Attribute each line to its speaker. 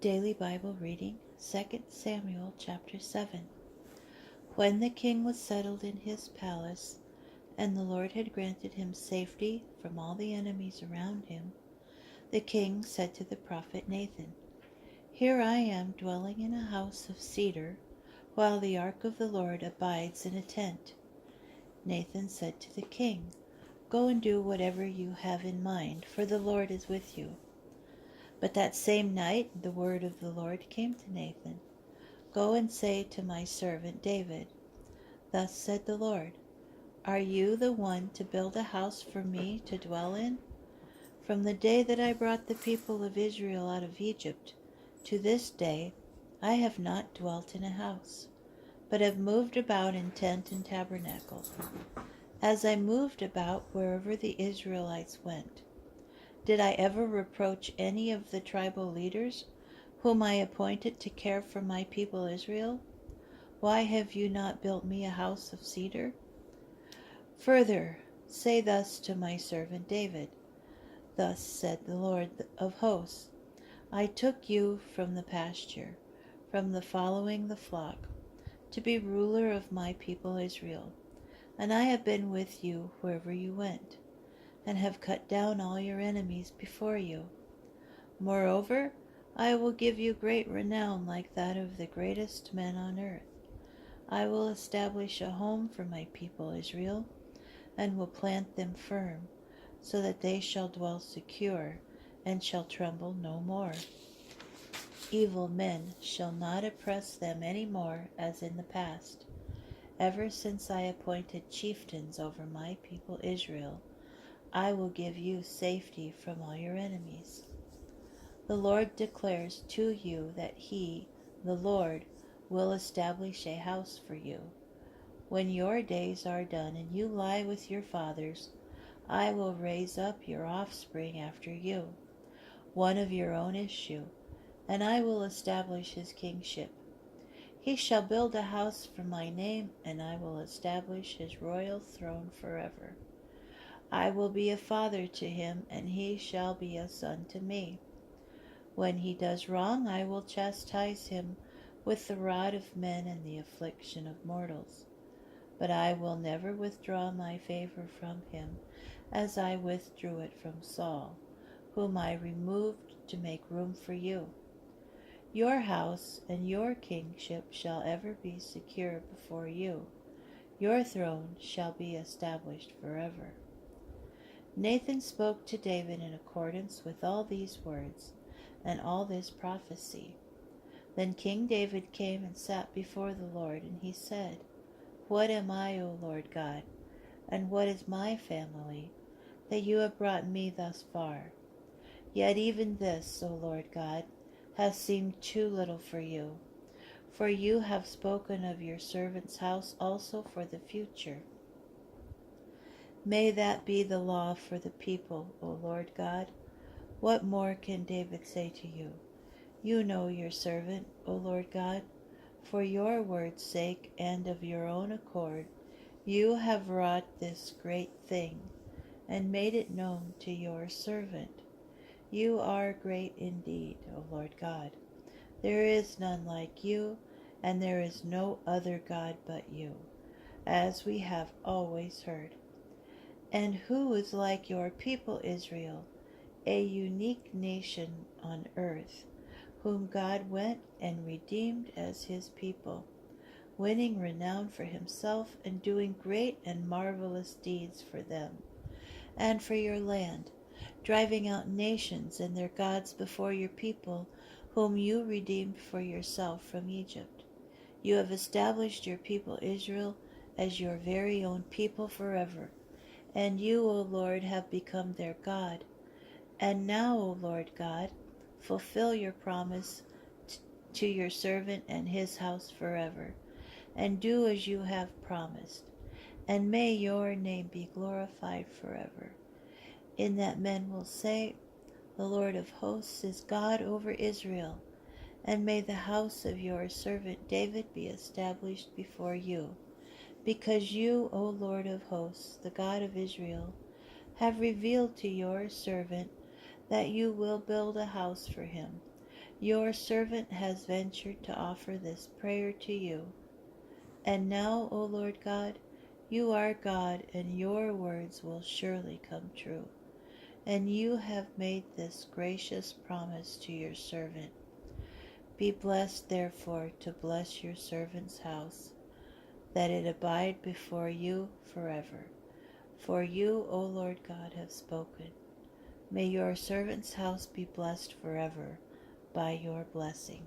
Speaker 1: Daily Bible reading, 2 Samuel chapter 7. When the king was settled in his palace, and the Lord had granted him safety from all the enemies around him, the king said to the prophet Nathan, "Here I am dwelling in a house of cedar, while the ark of the Lord abides in a tent." Nathan said to the king, "Go and do whatever you have in mind, for the Lord is with you." But that same night the word of the Lord came to Nathan, "Go and say to my servant David, thus said the Lord, are you the one to build a house for me to dwell in? From the day that I brought the people of Israel out of Egypt to this day, I have not dwelt in a house, but have moved about in tent and tabernacle, as I moved about wherever the Israelites went. Did I ever reproach any of the tribal leaders whom I appointed to care for my people Israel? Why have you not built me a house of cedar? Further, say thus to my servant David, thus said the Lord of hosts, I took you from the pasture, from the following the flock, to be ruler of my people Israel, and I have been with you wherever you went, and have cut down all your enemies before you. Moreover, I will give you great renown like that of the greatest men on earth. I will establish a home for my people Israel, and will plant them firm, so that they shall dwell secure, and shall tremble no more. Evil men shall not oppress them any more as in the past, ever since I appointed chieftains over my people Israel. I will give you safety from all your enemies. The Lord declares to you that He, the Lord, will establish a house for you. When your days are done and you lie with your fathers, I will raise up your offspring after you, one of your own issue, and I will establish his kingship. He shall build a house for my name, and I will establish his royal throne forever. I will be a father to him, and he shall be a son to me. When he does wrong, I will chastise him with the rod of men and the affliction of mortals. But I will never withdraw my favor from him, as I withdrew it from Saul, whom I removed to make room for you. Your house and your kingship shall ever be secure before you. Your throne shall be established forever." Nathan spoke to David in accordance with all these words and all this prophecy. Then King David came and sat before the Lord, and he said, "What am I, O Lord God, and what is my family, that you have brought me thus far? Yet even this, O Lord God, has seemed too little for you, for you have spoken of your servant's house also for the future. May that be the law for the people, O Lord God. What more can David say to you? You know your servant, O Lord God. For your word's sake and of your own accord, you have wrought this great thing, and made it known to your servant. You are great indeed, O Lord God. There is none like you, and there is no other God but you, as we have always heard. And who is like your people Israel, a unique nation on earth, whom God went and redeemed as his people, winning renown for himself and doing great and marvelous deeds for them and for your land, driving out nations and their gods before your people, whom you redeemed for yourself from Egypt. You have established your people Israel as your very own people forever, and you, O Lord, have become their God. And now, O Lord God, fulfill your promise to your servant and his house forever, and do as you have promised, and may your name be glorified forever, in that men will say, the Lord of hosts is God over Israel, and may the house of your servant David be established before you, because you, O Lord of hosts, the God of Israel, have revealed to your servant that you will build a house for him. Your servant has ventured to offer this prayer to you. And now, O Lord God, you are God, and your words will surely come true. And you have made this gracious promise to your servant. Be blessed, therefore, to bless your servant's house, that it abide before you forever. For you, O Lord God, have spoken. May your servant's house be blessed forever by your blessing.